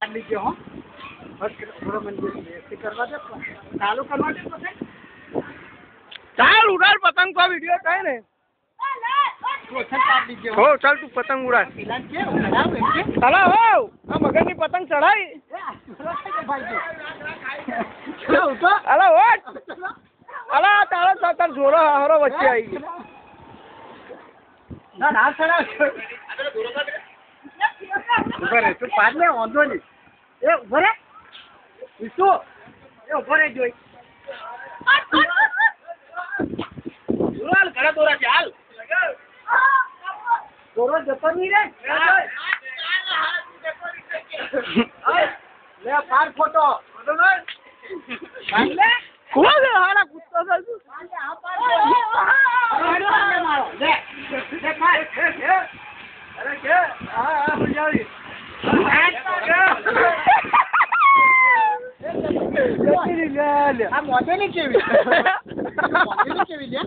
लीजिए हो थोड़ा मंदिर करवा दे चालू करवा दे तो ચાલ ઉડાડ પતંગ કો વિડિયો કઈ ને હો ચાલ તું પતંગ ઉડાડ ચલા હો આ મગરની પતંગ ચડાઈ અલા ઓટ અલા તારા તાર જોરો હારો વચ્ચે આવી ગયો ના ના ચડા ઉભા રે તું પાડ લે વાંધો નહીં એ ઉભા રે વિશુ એ ઉભા રે જોઈ હાલ ઘરે દોરા છે હાલ દોરો જતો નહીં રે લે પાર ફોટો લે કોણ છે હારા કૂદતો છે તું આ પાર મારો લે લે પાર અરે કે હા બજાવી આ મોઢેની કેવી મોઢેની કેવી લે